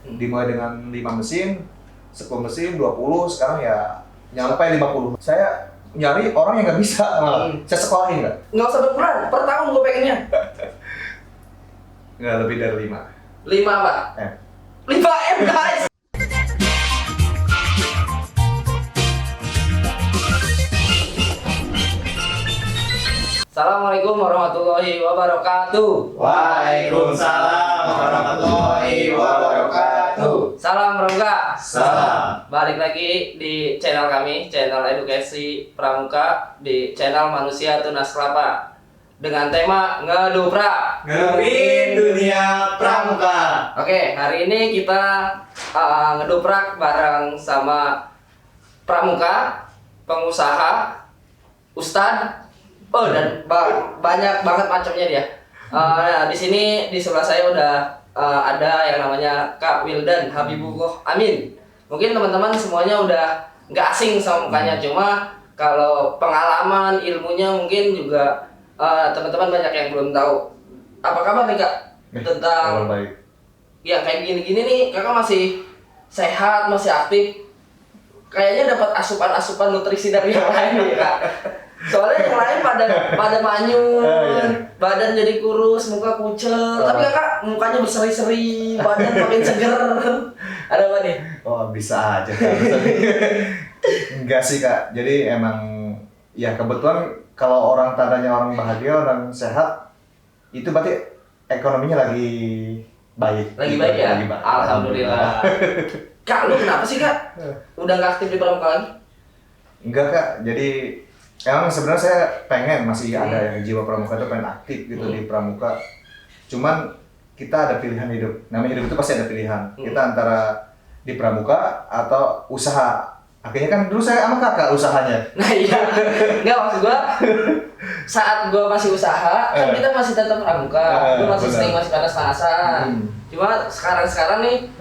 Dimulai dengan 5 mesin, 10 mesin, 20, sekarang ya nyampe 50. Saya nyari orang yang nggak bisa malah. Saya sekolahin nggak? Nggak usah berperan, per tahun gue pengennya. Nggak lebih dari 5. 5 apa? 5M guys. Assalamualaikum warahmatullahi wabarakatuh. Waalaikumsalam warahmatullahi wabarakatuh. Salam Pramuka. Salam. Balik lagi di channel kami, channel edukasi Pramuka, di channel Manusia Tunas Kelapa dengan tema ngeduprak Ngertiin dunia pramuka. Oke, hari ini kita ngeduprak bareng sama pramuka, pengusaha, ustadz, dan banyak banget macamnya dia. Nah, di sini di sebelah saya udah ada yang namanya Kak Wildan Habibullah Amin. Mungkin teman-teman semuanya udah nggak asing sama mukanya, cuma kalau pengalaman ilmunya mungkin juga teman-teman banyak yang belum tahu. Apa kabar nih Kak tentang baik. ya kayak gini-gini nih? Kakak masih sehat, masih aktif, kayaknya dapat asupan-asupan nutrisi dari yang lain nih Kak. Soalnya yang lain pada manyun, badan jadi kurus, muka kucel, tapi Kakak mukanya berseri-seri, badan makin seger. Ada apa nih? Oh, bisa aja Kak. Enggak sih Kak, jadi emang ya kebetulan kalau orang tandanya orang bahagia, orang sehat, itu berarti ekonominya lagi baik. Lagi baik ya? Lagi baik. Alhamdulillah. Kak, lu kenapa sih Kak? Udah nggak aktif di pramuka lagi? Enggak Kak, jadi emang sebenarnya saya pengen masih ada yang jiwa pramuka itu pengen aktif gitu di pramuka. Cuman kita ada pilihan hidup. Namanya hidup itu pasti ada pilihan. Kita antara di pramuka atau usaha. Akhirnya kan dulu saya sama kakak usahanya. Nah iya, nggak maksud gua saat gua masih usaha kan kita masih tetap pramuka, gua masih sering masih panas-panasan. Cuma sekarang nih,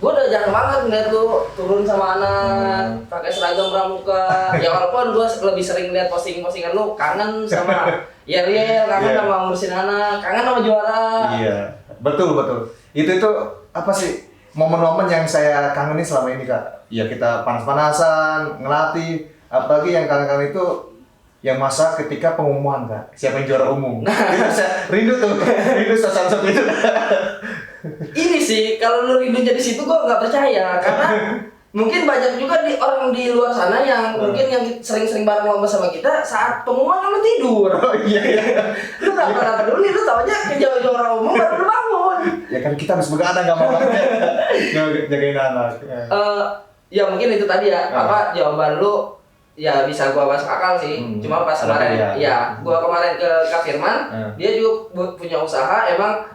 gua udah jarang banget ngeliat lu turun sama anak pakai seragam pramuka. Ya walaupun gua lebih sering lihat postingan lu, kangen sama Yeriel, kangen sama ngurusin anak, kangen sama juara. Iya, betul. Itu apa sih momen-momen yang saya kangenin selama ini Kak? Ya kita panas-panasan, ngelatih, apalagi yang kangen-kangen itu yang masa ketika pengumuman Kak, siapa yang juara umum. Itu saya rindu suasana seperti itu. Ini sih kalau lu rindu jadi situ gua nggak percaya, karena mungkin banyak juga orang di luar sana yang mungkin yang sering-sering bareng lomba sama kita, saat pengumuman lu tidur. Oh iya. Lu nggak pernah peduli, lu taunya juara umum baru lu bangun. Ya kan kita harus begadang nggak mau jagain anak. Ya mungkin itu tadi ya, apa jawaban lu ya bisa gua masuk akal sih. Cuma pas kemarin gua kemarin ke Kak Firman, dia juga punya usaha, emang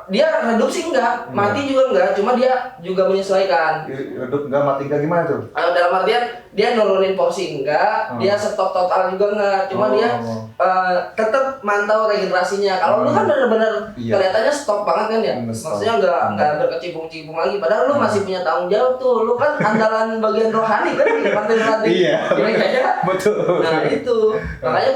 dia redup sih enggak, mati juga enggak, cuma dia juga menyesuaikan. Redup enggak, mati enggak gimana tuh? Dalam artian dia nurunin porsi enggak, dia stop total juga enggak, cuma dia tetap mantau regenerasinya. Kalau lu kan benar-benar kelihatannya stop banget kan ya, maksudnya enggak berkecimpung-cimpung lagi. Padahal lu masih punya tanggung jawab tuh, lu kan andalan bagian rohani kan di partai pelatih. Iya. Betul. Nah itu, makanya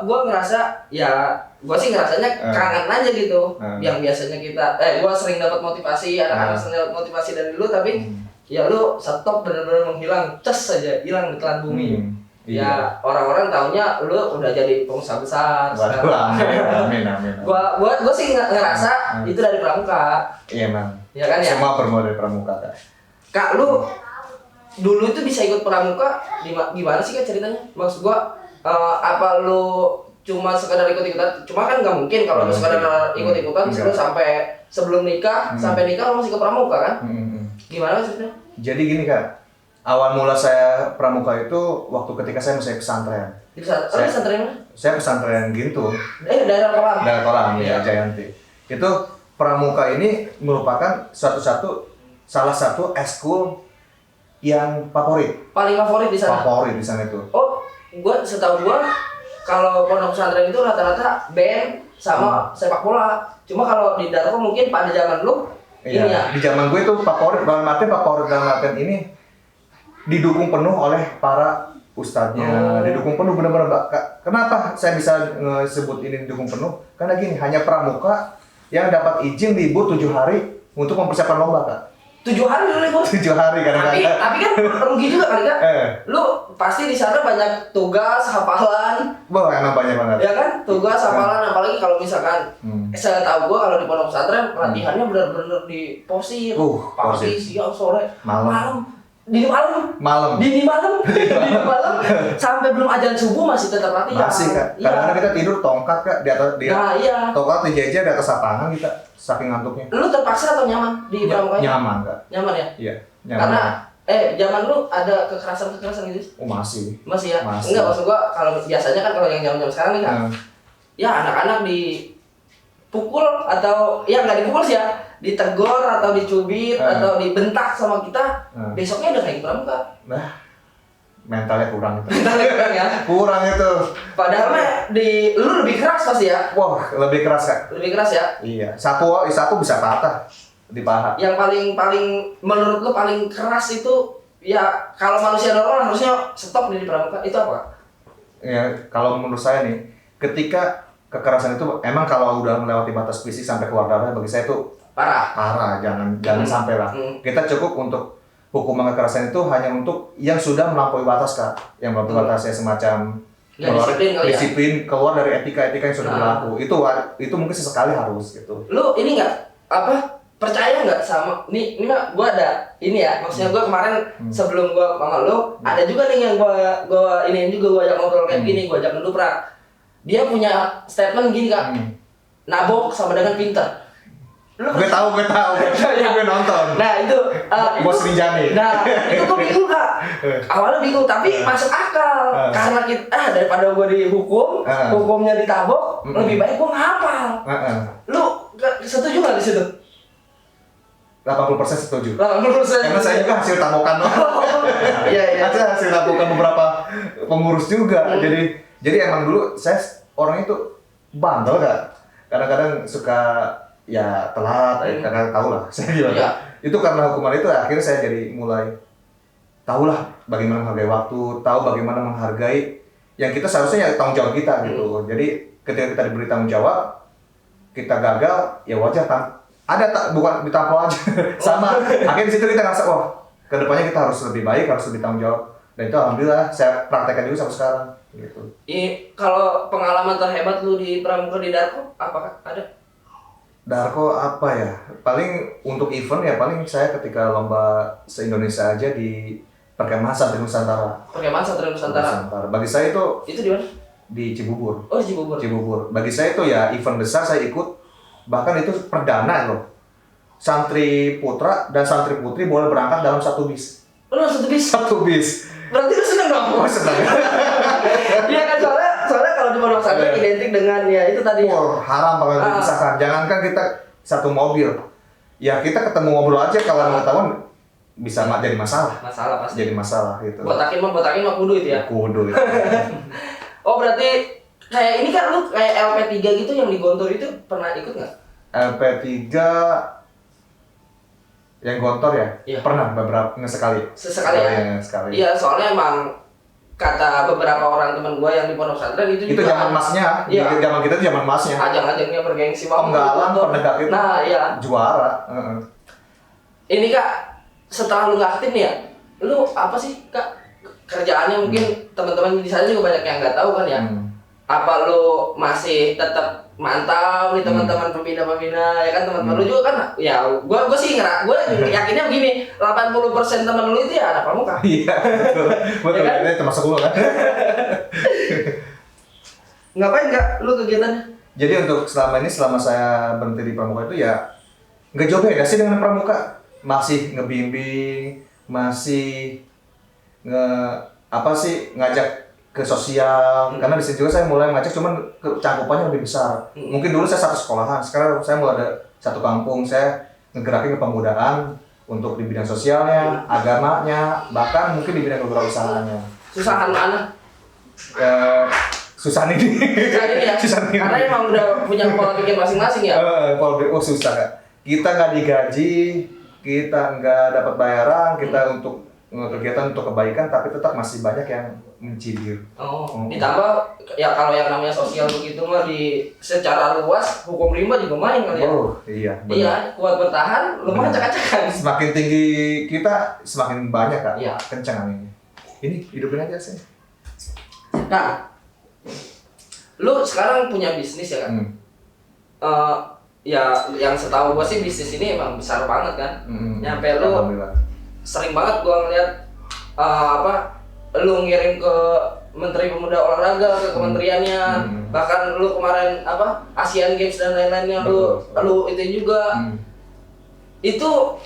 gua ngerasa ya. Gua sih ngerasanya kangen aja gitu. Yang biasanya kita gua sering dapat motivasi, anak-anak sering dapat motivasi dari lu, tapi ya lu stop bener-bener menghilang, ces aja hilang di telan bumi. Ya orang-orang taunya lu udah jadi pengusaha besar. Amin. Gua sih ngerasa itu dari pramuka. Iya Bang. Ya kan ya? Semua bermula dari pramuka Kak. Kak, lu dulu itu bisa ikut pramuka gimana sih Kak ceritanya? Maksud gua apa lu cuma sekadar ikut-ikutan? Cuma kan nggak mungkin kalau sekadar ikut-ikutan lu sampai sebelum nikah, sampai nikah lu masih ke pramuka kan? Gimana ceritanya? Jadi gini Kak, awal mula saya pramuka itu waktu ketika saya masih pesantren. Di pesantren mana? Saya pesantren Gintung. Daerah Kolam. Daerah Kolam ya, Jayanti. Itu pramuka ini merupakan salah satu eskul yang favorit. Paling favorit di sana? Favorit di sana itu. Oh, setahu gua kalau pondok pesantren itu rata-rata band sama sepak bola. Cuma kalau di Darko mungkin pada zaman lu ini ya. Di zaman gue itu favorit dalam artian ini didukung penuh oleh para ustadznya, didukung penuh benar-benar. Kenapa saya bisa sebut ini didukung penuh? Karena gini, hanya pramuka yang dapat izin libur 7 hari untuk mempersiapkan lomba Kak. 7 hari lu libur. 7 hari kadang-kadang. Tapi kan rugi juga kali Kak. Lu pasti di sana banyak tugas, hafalan. Wah, emang banyak banget. Ya kan? Tugas, hafalan, apalagi kalau misalkan saya tahu gua kalau di pondok pesantren latihannya benar-benar di posir. Pagi, siang, sore, malam. Dini malam sampai belum azan subuh masih tetap latihan. Masih Kak. Kadang-kadang kita tidur tongkat Kak di atas tongkat dijejer di atas lapangan kita saking ngantuknya. Lu terpaksa atau nyaman di pramuka? Nyaman Kak. Nyaman ya? Iya, nyaman. Karena zaman lu ada kekerasan gitu? Oh masih ya? Masih. Enggak, maksud gua kalau biasanya kan kalau yang zaman sekarang nih kan ya anak-anak dipukul atau ya nggak dipukul sih ya, ditegor atau dicubit atau dibentak sama kita, besoknya udah kayak pramuka. Nah, mentalnya kurang itu. Ya. Kurang itu. Padahal lu lebih keras pasti ya. Wah, lebih keras Kak. Lebih keras ya. Iya, sapu bisa patah di paha. Yang paling menurut lu paling keras itu ya kalau manusia normal harusnya stop di pramuka itu apa? Ya, kalau menurut saya nih, ketika kekerasan itu emang kalau udah melewati batas fisik sampai keluar darah, bagi saya itu parah, jangan sampai lah. Kita cukup untuk hukuman kekerasan itu hanya untuk yang sudah melampaui batas Kak, yang melampaui batas ya semacam disiplin keluar dari etika yang sudah berlaku. Itu mungkin sesekali harus gitu. Lu ini nggak percaya nggak sama ini mah gua ada ini ya, maksudnya gua kemarin sebelum gua sama lu ada juga nih yang gua ini juga gua ajak ngobrol kayak gini, gua ajak ngeduprak. Dia punya statement gini Kak, nabok sama dengan pintar. Gue tahu, gue nonton. Nah itu Bos Rinjani. Nah itu gue bingung Kak. Awalnya bingung tapi masuk akal. Karena kita daripada gue dihukum, hukumnya ditabok, lebih baik gue ngapal. Lu setuju nggak di situ? 80% setuju. 80%. Karena saya juga hasil tabokan. Iya. Hasil tabokan beberapa pengurus juga. Jadi emang dulu saya orang itu bandel Kak. Kadang-kadang suka ya telat, karena tahu lah saya gimana. Itu karena hukuman itu akhirnya saya jadi mulai tahu lah bagaimana menghargai waktu, tahu bagaimana menghargai yang kita seharusnya ya tanggung jawab kita gitu. Jadi ketika kita diberi tanggung jawab, kita gagal ya wajar bukan ditampol aja sama. Akhirnya di situ kita ngerasa kedepannya kita harus lebih baik, harus lebih tanggung jawab. Dan itu alhamdulillah saya praktekkan juga sampai sekarang gitu. Kalau pengalaman terhebat lu di pramuka di Darko apakah ada? Darko apa ya? Paling untuk event ya paling saya ketika lomba se-Indonesia aja di Perkemahan Santri Nusantara. Perkemahan Santri Nusantara. Bagi saya itu di mana? Di Cibubur. Oh, Cibubur. Bagi saya itu ya event besar saya ikut. Bahkan itu perdana loh. Santri putra dan santri putri boleh berangkat dalam satu bis. Satu bis? Satu bis. Berarti lu seneng dong? Seneng. Iya kan soalnya kalau di pondok pesantren identik dengan ya itu tadi. Haram banget dipisahkan. Jangankan kita satu mobil. Ya kita ketemu ngobrol aja kalau pengetahuan bisa jadi masalah. Masalah pasti. Jadi masalah gitu. Botakin mah kudu itu ya. Kudu itu. Oh berarti kayak ini kan lu kayak LP3 gitu yang di Gontor itu pernah ikut nggak? LP3 yang Gontor ya? Iya. Pernah beberapa sekali. Sesekali ya? Sekali. Iya, soalnya emang kata beberapa orang teman gua yang di pondok pesantren itu juga zaman emasnya. Iya. Zaman kita itu zaman emasnya. Ajang-ajangnya bergengsi banget. Penggalan, penegak itu. Nah, iya. Juara. Ini Kak, setelah lu nggak aktif nih ya, lu apa sih Kak kerjaannya? Mungkin teman-teman di sana juga banyak yang nggak tahu kan ya. Apa lu masih tetap mantau nih teman-teman pembina ya kan, teman-teman lu juga kan ya gua yakinnya begini, 80% teman lu itu ya anak pramuka. Iya, betul. Ya kan? Ini termasuk lu kan. Ngapain Kak lu kegiatannya? Jadi untuk selama saya berhenti di pramuka itu ya nggak jauh beda sih dengan pramuka. Masih ngebimbing, masih ngajak ke sosial, karena di sini juga saya mulai ngajak, cuman cakupannya lebih besar. Mungkin dulu saya satu sekolahan, sekarang saya mulai ada satu kampung, saya ngegerakin kepemudaan untuk di bidang sosialnya, agamanya, bahkan mungkin di bidang kewirausahaannya. Susahan mana? Susah ini. Susah ini ya? Karena emang udah punya pola pikir masing-masing ya? Susah Kak. Kita nggak digaji, kita nggak dapat bayaran, kita untuk kegiatan untuk kebaikan, tapi tetap masih banyak yang mencibir. Ditambah ya kalau yang namanya sosial begitu mah di secara luas hukum rimba juga main kali ya. Iya. Iya, kuat bertahan, lemah acak-acakan. Semakin tinggi kita, semakin banyak kan. Iya. Kencang anginnya. Ini hidupin aja sih. Nah, lu sekarang punya bisnis ya kan? Ya yang setahu gua sih bisnis ini emang besar banget kan. Nyampe lu Alhamdulillah. sering banget gua ngeliat lu ngirim ke Menteri Pemuda Olahraga ke kementeriannya, bahkan lu kemarin Asian Games dan lain-lainnya lu itu juga. Itu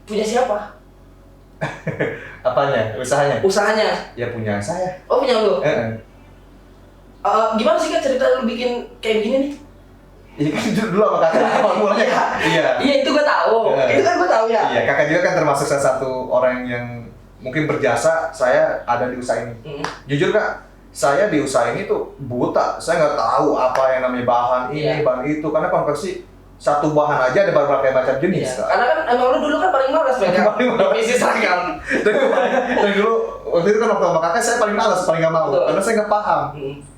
punya siapa? Apanya? Usahanya? Usahanya? Ya punya saya. Oh punya lu? Gimana sih kan cerita lu bikin kayak gini nih? Iya kan dulu sama kakak awal mulanya kan? Iya itu gua tahu. Itu kan gua tahu ya. Iya, kakak juga kan termasuk salah satu orang yang mungkin berjasa. Saya ada di usaha ini. Jujur kak, saya di usaha ini tuh buta. Saya nggak tahu apa yang namanya bahan ini, bahan itu. Karena konversi satu bahan aja ada berbagai macam jenis. Karena kan emang lu dulu kan paling malas pegang divisi seragam. Dan dulu waktu itu kan waktu sama kakak saya paling malas, paling nggak mau. Karena saya nggak paham.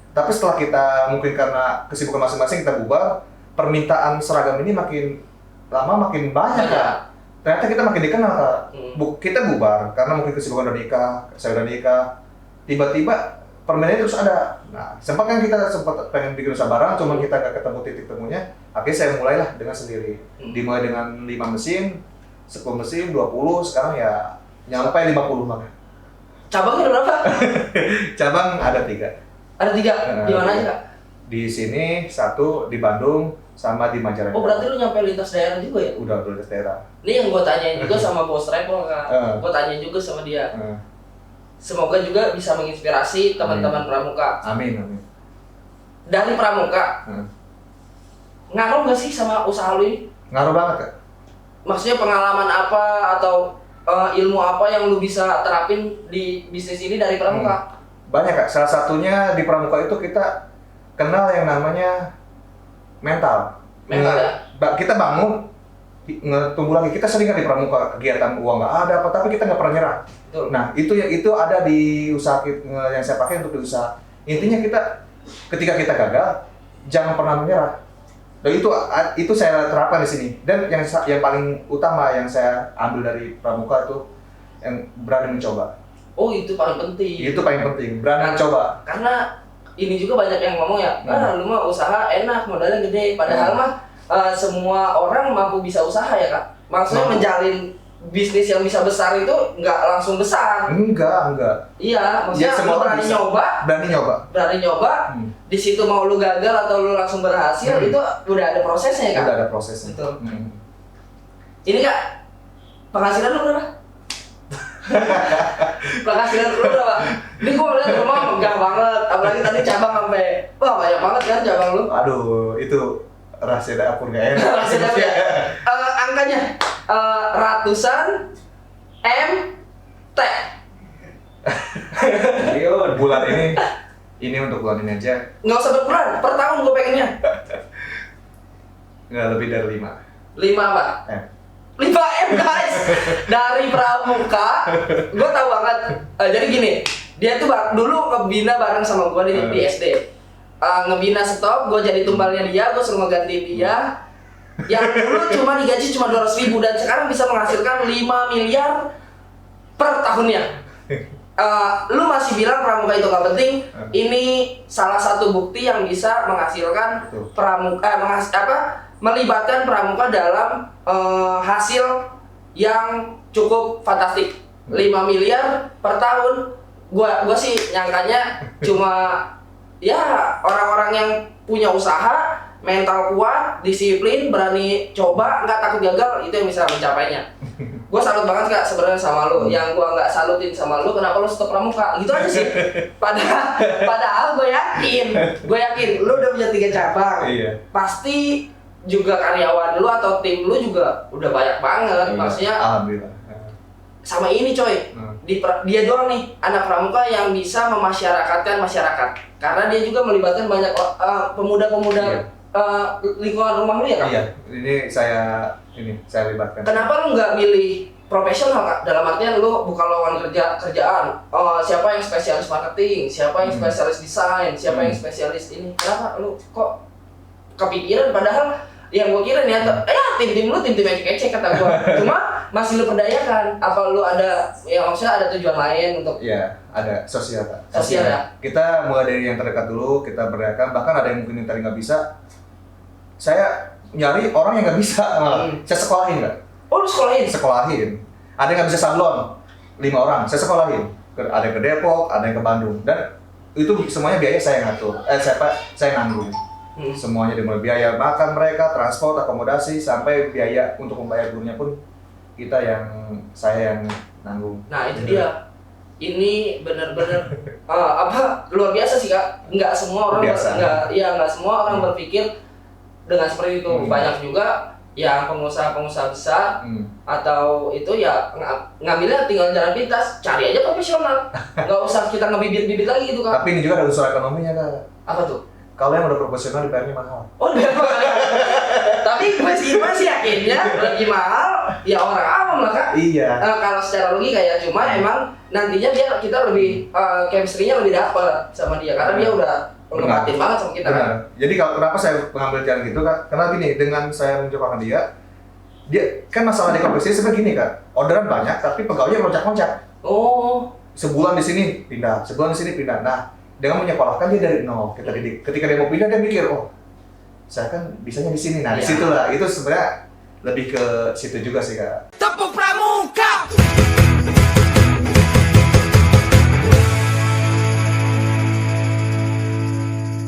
Tapi setelah kita mungkin karena kesibukan masing-masing kita bubar, permintaan seragam ini makin lama makin banyak. Ternyata kita makin dikenal Kak. Kita bubar karena mungkin kesibukan udah nikah, saya udah nikah. Tiba-tiba permainannya terus ada. Nah, sempat pengen bikin usaha barang, cuman kita nggak ketemu titik temunya. Akhirnya saya mulailah dengan sendiri. Dimulai dengan 5 mesin, 10 mesin, 20, sekarang ya nyampe 50 malah. Cabangnya berapa? Cabang ada 3. Ada 3? Di mana aja Kak? Di sini 1, di Bandung, sama di Majalengka. Oh berarti lu nyampe lintas daerah juga ya? Udah lintas daerah. Ini yang gue tanyain juga sama Bos Travel Kak. Gue tanya juga sama dia. Semoga juga bisa menginspirasi teman-teman pramuka. Amin. Dari pramuka, ngaruh nggak sih sama usaha lu ini? Ngaruh banget Kak. Maksudnya pengalaman apa atau ilmu apa yang lu bisa terapin di bisnis ini dari pramuka? Banyak Kak, salah satunya di pramuka itu kita kenal yang namanya mental ya? Kita bangun, tumbuh lagi, kita sering kan di pramuka, kegiatan uang nggak ada apa, tapi kita nggak pernah nyerah. Betul. Nah itu ada di usaha yang saya pakai untuk di usaha. Intinya kita, ketika kita gagal, jangan pernah menyerah. Dan itu saya terapkan di sini. Dan yang paling utama yang saya ambil dari pramuka itu yang berani mencoba. Oh itu paling penting. Itu paling penting, berani coba. Karena ini juga banyak yang ngomong ya, lu mah usaha enak, modalnya gede. Padahal mah semua orang mampu bisa usaha ya Kak. Maksudnya menjalin bisnis yang bisa besar itu nggak langsung besar. Enggak. Ya, Iya, maksudnya lu berani nyoba. Di situ mau lu gagal atau lu langsung berhasil, itu udah ada prosesnya ya Kak. Udah ada prosesnya. Betul. Ini Kak, penghasilan lu berapa? Penghasilan lu berapa? Ini gua lihat rumah megah banget, apalagi tadi cabang sampai banyak banget kan cabang lu. Aduh, itu rahasia dapur gak enak. Rahasia dapur ya. Angkanya ratusan MT. Bulan ini untuk bulan ini aja. Nggak usah berbulan, per tahun gua pengennya. Nggak lebih dari 5. 5 apa? 5M guys, dari pramuka, gue tahu banget. Jadi gini, dia tuh dulu ngebina bareng sama gue di SD. Ngebina stop, gue jadi tumbalnya dia, gue suruh ngegantiin dia. Yang dulu cuma digaji cuma 200.000 dan sekarang bisa menghasilkan 5 miliar per tahunnya. Lu masih bilang pramuka itu gak penting? Ini salah satu bukti yang bisa menghasilkan pramuka, melibatkan pramuka dalam hasil yang cukup fantastik. 5 miliar per tahun. Gua sih nyangkanya cuma ya orang-orang yang punya usaha, mental kuat, disiplin, berani coba, nggak takut gagal, itu yang bisa mencapainya. Gue salut banget Kak sebenarnya sama lu. Yang gue nggak salutin sama lu, kenapa lu stop pramuka? Gitu aja sih. Padahal gue yakin lu udah punya 3 cabang. Iya. Pasti juga karyawan lu atau tim lu juga udah banyak banget. Maksudnya alhamdulillah. Sama ini coy, dia doang nih anak pramuka yang bisa memasyarakatkan masyarakat. Karena dia juga melibatkan banyak pemuda-pemuda lingkungan rumah lu ya Kak? Iya, ini saya libatkan. Kenapa lu nggak milih profesional Kak. Dalam artian lu bukan lawan kerjaan. Siapa yang spesialis marketing, siapa yang spesialis desain, siapa yang spesialis ini. Kenapa lu kok kepikiran padahal yang gue kira nih tim lu tim ecek-ecek kata gue. Cuma masih lu perdayakan. Apa lu ada ya maksudnya ada tujuan lain untuk Iya, ada sosial Pak. Sosial ya? Kita mulai dari yang terdekat dulu, kita berdayakan. Bahkan ada yang mungkin yang tadi nggak bisa. Saya nyari orang yang nggak bisa malah. Saya sekolahin Kak. Oh lu sekolahin? Sekolahin. Ada yang nggak bisa sablon, 5 orang. Saya sekolahin. Ada yang ke Depok, ada yang ke Bandung. Dan itu semuanya biaya saya yang ngatur. Saya nanggung. Semuanya dimulai biaya makan mereka, transport, akomodasi, sampai biaya untuk membayar gurunya pun saya yang nanggung. Nah itu dia. Ini benar-benar luar biasa sih Kak. Nggak semua orang nggak semua orang berpikir dengan seperti itu. Banyak juga yang pengusaha-pengusaha besar atau itu ya ngambilnya tinggal jalan pintas, cari aja profesional. Nggak usah kita ngebibit-bibit lagi gitu Kak. Tapi ini juga ada unsur ekonominya Kak. Apa tuh? Kalau yang udah profesional dibayarnya mahal. Oh, dibayar mahal. Tapi masih yakinnya lebih mahal ya orang awam lah Kak. Iya. Kalau secara logika ya, cuma emang nantinya kita lebih chemistry-nya lebih dapet sama dia karena dia udah ngebatin banget sama kita. Benar. Jadi kenapa saya mengambil jalan gitu Kak? Karena gini, dengan saya mencobakan dia kan masalah di kompetisi sebenarnya gini Kak. Orderan banyak tapi pegawainya loncat-loncat. Oh. Sebulan di sini pindah, sebulan di sini pindah. Nah, dengan menyekolahkan dia dari nol, kita didik. Ketika dia mau pindah dia mikir, oh, saya kan bisanya di sini. Nah, disitulah itu sebenarnya lebih ke situ juga sih Kak.